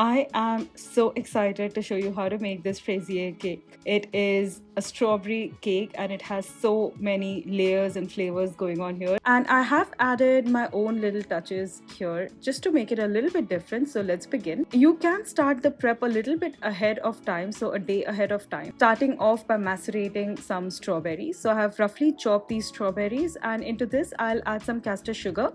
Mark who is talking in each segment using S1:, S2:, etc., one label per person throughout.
S1: I am so excited to show you how to make this Fraisier cake. It is a strawberry cake and it has so many layers and flavors going on here. And I have added my own little touches here just to make it a little bit different. So let's begin. You can start the prep a little bit ahead of time, so a day ahead of time. Starting off by macerating some strawberries. So I have roughly chopped these strawberries, and into this I'll add some castor sugar.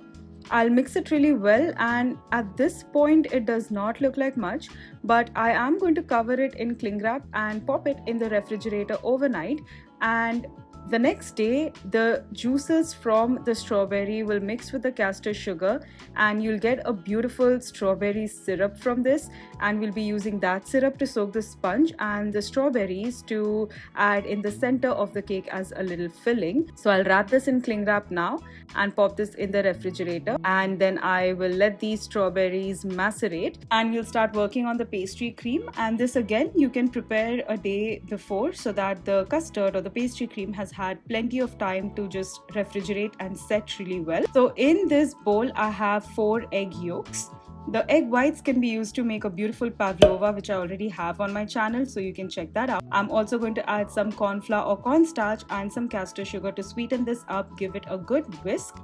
S1: I'll mix it really well, and at this point it does not look like much, but I am going to cover it in cling wrap and pop it in the refrigerator overnight. And the next day the juices from the strawberry will mix with the castor sugar and you'll get a beautiful strawberry syrup from this, and we'll be using that syrup to soak the sponge and the strawberries to add in the center of the cake as a little filling. So I'll wrap this in cling wrap now and pop this in the refrigerator, and then I will let these strawberries macerate and we'll start working on the pastry cream. And this again you can prepare a day before so that the custard or the pastry cream has had plenty of time to just refrigerate and set really well. So in this bowl I have 4 egg yolks. The egg whites can be used to make a beautiful pavlova, which I already have on my channel, so you can check that out. I'm also going to add some cornflour or cornstarch and some castor sugar to sweeten this up. Give it a good whisk.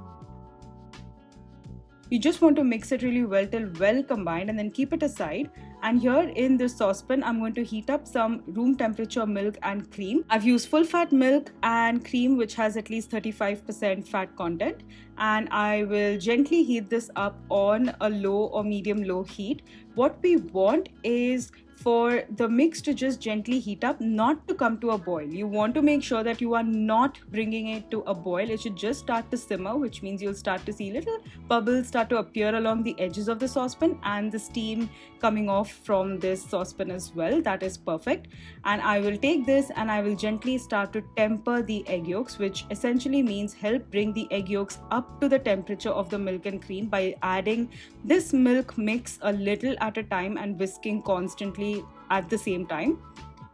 S1: You just want to mix it really well till well combined and then keep it aside. And here in this saucepan, I'm going to heat up some room temperature milk and cream. I've used full fat milk and cream which has at least 35% fat content. And I will gently heat this up on a low or medium low heat. What we want is for the mix to just gently heat up, not to come to a boil. You want to make sure that you are not bringing it to a boil. It should just start to simmer, which means you'll start to see little bubbles start to appear along the edges of the saucepan and the steam coming off from this saucepan as well. That is perfect. And I will take this and I will gently start to temper the egg yolks, which essentially means help bring the egg yolks up to the temperature of the milk and cream by adding this milk mix a little at a time and whisking constantly at the same time.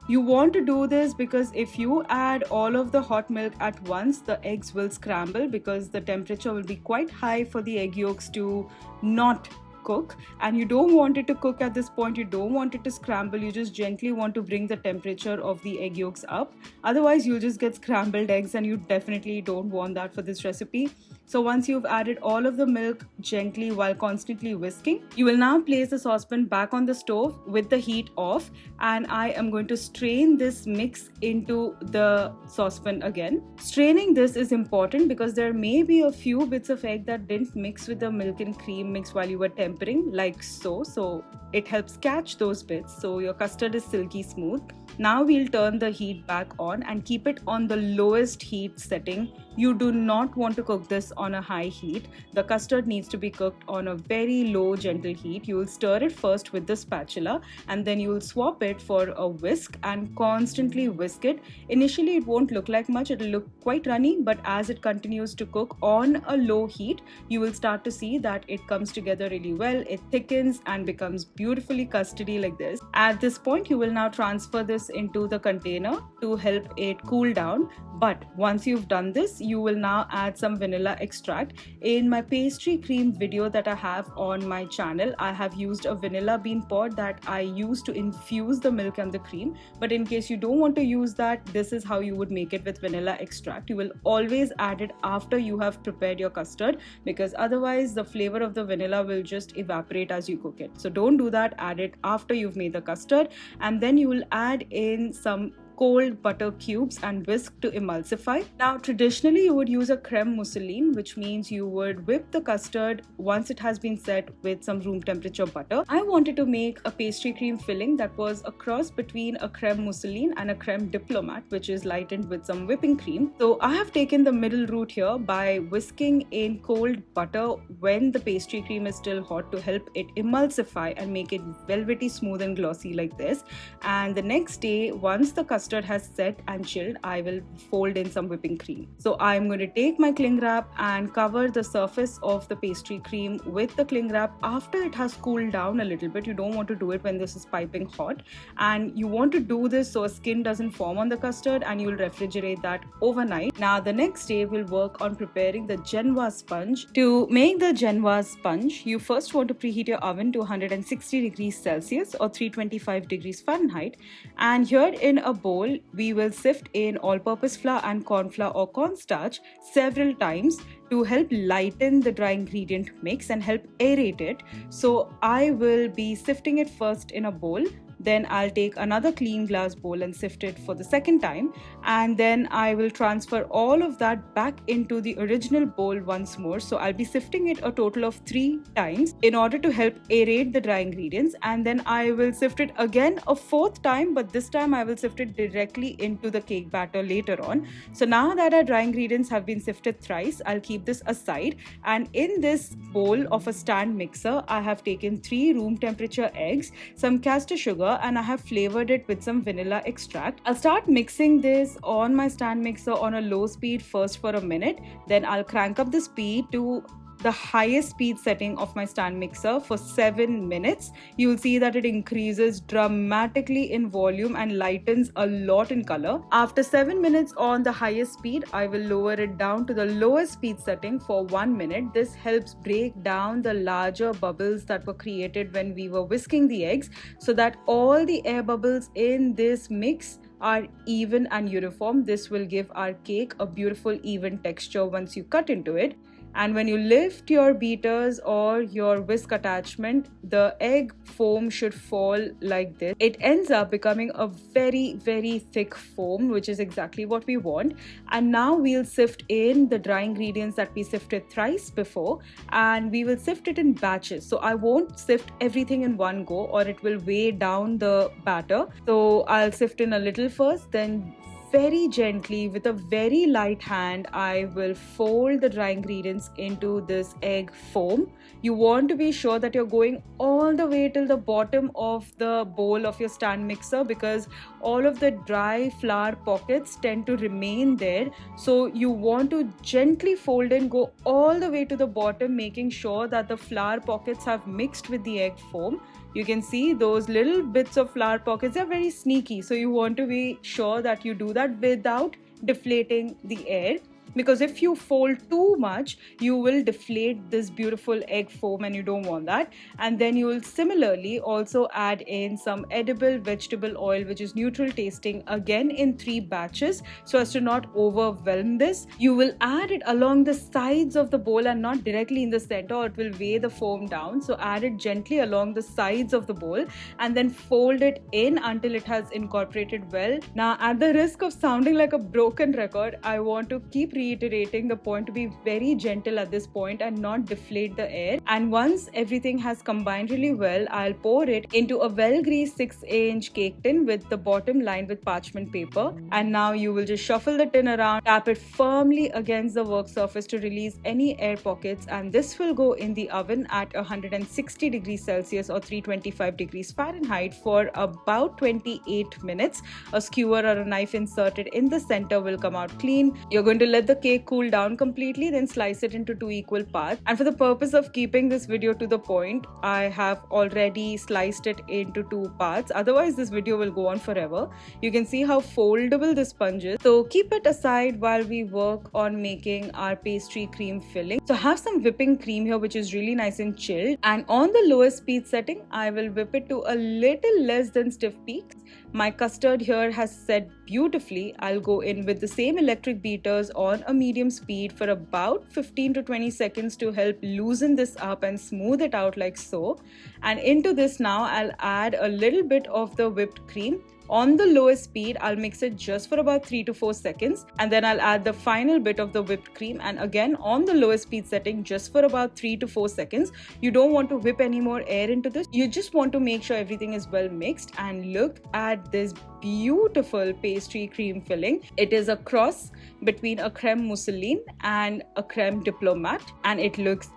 S1: You want to do this because if you add all of the hot milk at once, the eggs will scramble because the temperature will be quite high for the egg yolks to not cook, and you don't want it to cook at this point. You don't want it to scramble. You just gently want to bring the temperature of the egg yolks up. Otherwise you'll just get scrambled eggs, and you definitely don't want that for this recipe. So once you've added all of the milk gently while constantly whisking, you will now place the saucepan back on the stove with the heat off, and I am going to strain this mix into the saucepan again. Straining this is important because there may be a few bits of egg that didn't mix with the milk and cream mix while you were tempering, like so. So it helps catch those bits so your custard is silky smooth. Now we'll turn the heat back on and keep it on the lowest heat setting. You do not want to cook this on a high heat. The custard needs to be cooked on a very low gentle heat. You will stir it first with the spatula and then you will swap it for a whisk and constantly whisk it. Initially it won't look like much, it will look quite runny, but as it continues to cook on a low heat, you will start to see that it comes together really well. It thickens and becomes beautifully custardy like this. At this point you will now transfer this into the container to help it cool down. But once you've done this, you will now add some vanilla extract. In my pastry cream video that I have on my channel, I have used a vanilla bean pod that I use to infuse the milk and the cream. But in case you don't want to use that, this is how you would make it with vanilla extract. You will always add it after you have prepared your custard, because otherwise the flavor of the vanilla will just evaporate as you cook it. So don't do that. Add it after you've made the custard, and then you will add in some cold butter cubes and whisk to emulsify. Now traditionally you would use a creme mousseline, which means you would whip the custard once it has been set with some room temperature butter. I wanted to make a pastry cream filling that was a cross between a creme mousseline and a creme diplomat, which is lightened with some whipping cream. So I have taken the middle route here by whisking in cold butter when the pastry cream is still hot to help it emulsify and make it velvety smooth and glossy like this. And the next day, once the custard custard has set and chilled, I will fold in some whipping cream. So I'm going to take my cling wrap and cover the surface of the pastry cream with the cling wrap after it has cooled down a little bit. You don't want to do it when this is piping hot, and you want to do this so a skin doesn't form on the custard, and you'll refrigerate that overnight. Now the next day we'll work on preparing the Genoise sponge. To make the Genoise sponge, you first want to preheat your oven to 160 degrees Celsius or 325 degrees Fahrenheit, and here in a bowl we will sift in all-purpose flour and cornflour or cornstarch several times to help lighten the dry ingredient mix and help aerate it. So I will be sifting it first in a bowl. Then I'll take another clean glass bowl and sift it for the second time, and then I will transfer all of that back into the original bowl once more. So I'll be sifting it a total of 3 times in order to help aerate the dry ingredients, and then I will sift it again a 4th time, but this time I will sift it directly into the cake batter later on. So now that our dry ingredients have been sifted thrice, I'll keep this aside, and in this bowl of a stand mixer I have taken 3 room temperature eggs, some castor sugar, and I have flavored it with some vanilla extract. I'll start mixing this on my stand mixer on a low speed first for a minute. Then I'll crank up the speed to the highest speed setting of my stand mixer for 7 minutes. You will see that it increases dramatically in volume and lightens a lot in color. After 7 minutes on the highest speed, I will lower it down to the lowest speed setting for 1 minute. This helps break down the larger bubbles that were created when we were whisking the eggs, so that all the air bubbles in this mix are even and uniform. This will give our cake a beautiful even texture once you cut into it. And when you lift your beaters or your whisk attachment, the egg foam should fall like this. It ends up becoming a very thick foam, which is exactly what we want. And now we'll sift in the dry ingredients that we sifted thrice before, and we will sift it in batches. So I won't sift everything in one go or it will weigh down the batter. So I'll sift in a little first, then very gently with a very light hand I will fold the dry ingredients into this egg foam. You want to be sure that you're going all the way till the bottom of the bowl of your stand mixer, because all of the dry flour pockets tend to remain there. So you want to gently fold and go all the way to the bottom, making sure that the flour pockets have mixed with the egg foam. You can see those little bits of flour pockets are very sneaky, so you want to be sure that you do that without deflating the air, because if you fold too much you will deflate this beautiful egg foam and you don't want that. And then you will similarly also add in some edible vegetable oil, which is neutral tasting, again in 3 batches so as to not overwhelm this. You will add it along the sides of the bowl and not directly in the center, or it will weigh the foam down. So add it gently along the sides of the bowl and then fold it in until it has incorporated well. Now, at the risk of sounding like a broken record, I want to keep reiterating the point to be very gentle at this point and not deflate the air. And once everything has combined really well, I'll pour it into a well-greased 6-inch cake tin with the bottom lined with parchment paper. And now you will just shuffle the tin around, tap it firmly against the work surface to release any air pockets, and this will go in the oven at 160 degrees Celsius or 325 degrees Fahrenheit for about 28 minutes. A skewer or a knife inserted in the center will come out clean. You're going to let the cake cool down completely, then slice it into 2 equal parts. And for the purpose of keeping this video to the point, I have already sliced it into 2 parts. Otherwise, this video will go on forever. You can see how foldable this sponge is. So keep it aside while we work on making our pastry cream filling. So I have some whipping cream here, which is really nice and chilled. And on the lowest speed setting, I will whip it to a little less than stiff peaks. My custard here has set beautifully. I'll go in with the same electric beaters on a medium speed for about 15 to 20 seconds to help loosen this up and smooth it out like so. And into this now I'll add a little bit of the whipped cream. On the lowest speed, I'll mix it just for about 3 to 4 seconds, and then I'll add the final bit of the whipped cream, and again on the lowest speed setting just for about 3 to 4 seconds. You don't want to whip any more air into this. You just want to make sure everything is well mixed. And look at this beautiful pastry cream filling. It is a cross between a creme mousseline and a creme diplomat, and it looks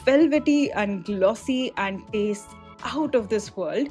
S1: velvety and glossy and tastes out of this world.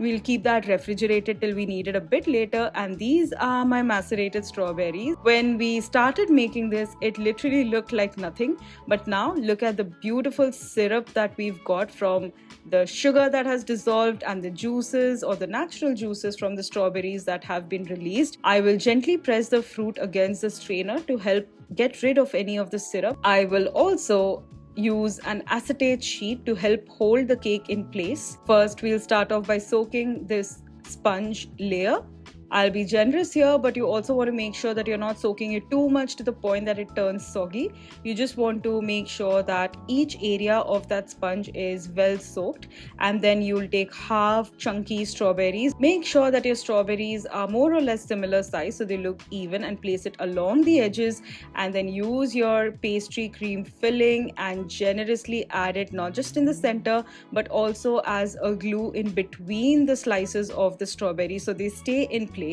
S1: We'll keep that refrigerated till we need it a bit later. And these are my macerated strawberries. When we started making this, it literally looked like nothing. But now look at the beautiful syrup that we've got from the sugar that has dissolved and the juices or the natural juices from the strawberries that have been released. I will gently press the fruit against the strainer to help get rid of any of the syrup. I will also use an acetate sheet to help hold the cake in place. First, we'll start off by soaking this sponge layer. I'll be generous here, but you also want to make sure that you're not soaking it too much to the point that it turns soggy. You just want to make sure that each area of that sponge is well soaked, and then you'll take half chunky strawberries. Make sure that your strawberries are more or less similar size so they look even, and place it along the edges, and then use your pastry cream filling and generously add it not just in the center but also as a glue in between the slices of the strawberry so they stay in place.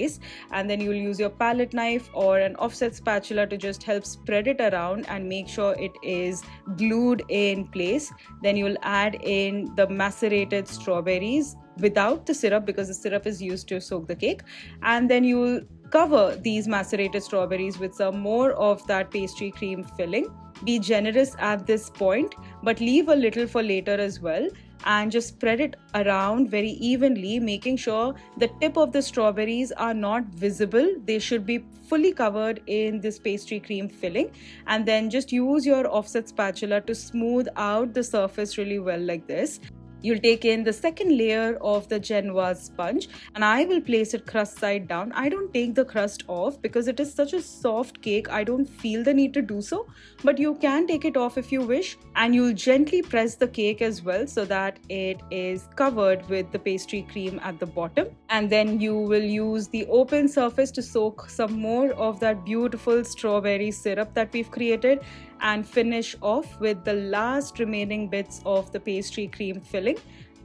S1: And then you'll use your palette knife or an offset spatula to just help spread it around and make sure it is glued in place. Then you'll add in the macerated strawberries without the syrup, because the syrup is used to soak the cake, and then you'll cover these macerated strawberries with some more of that pastry cream filling. Be generous at this point, but leave a little for later as well, and just spread it around very evenly, making sure the tip of the strawberries are not visible. They should be fully covered in this pastry cream filling, and then just use your offset spatula to smooth out the surface really well like this. You'll take in the second layer of the Genoise sponge, and I will place it crust side down. I don't take the crust off because it is such a soft cake. I don't feel the need to do so, but you can take it off if you wish, and you'll gently press the cake as well so that it is covered with the pastry cream at the bottom. And then you will use the open surface to soak some more of that beautiful strawberry syrup that we've created, and finish off with the last remaining bits of the pastry cream filling.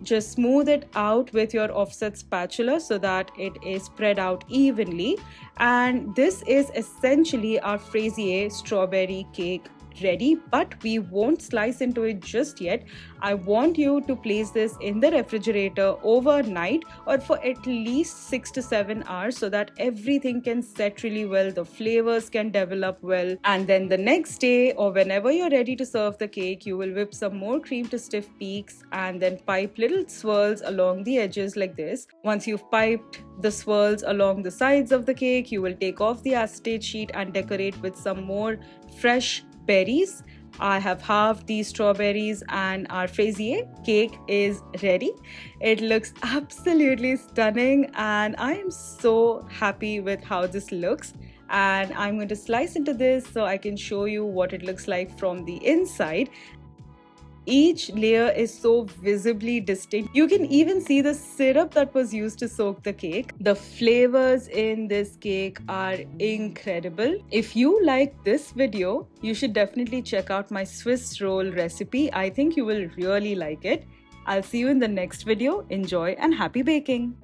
S1: Just smooth it out with your offset spatula so that it is spread out evenly. And this is essentially our Fraisier strawberry cake ready, but we won't slice into it just yet. I want you to place this in the refrigerator overnight or for at least 6 to 7 hours so that everything can set really well, the flavors can develop well, and then the next day or whenever you're ready to serve the cake, you will whip some more cream to stiff peaks and then pipe little swirls along the edges like this. Once you've piped the swirls along the sides of the cake, you will take off the acetate sheet and decorate with some more fresh berries. I have halved these strawberries and our Fraisier cake is ready. It looks absolutely stunning and I am so happy with how this looks. And I'm going to slice into this so I can show you what it looks like from the inside. Each layer is so visibly distinct. You can even see the syrup that was used to soak the cake. The flavors in this cake are incredible. If you like this video, you should definitely check out my Swiss roll recipe. I think you will really like it. I'll see you in the next video. Enjoy and happy baking!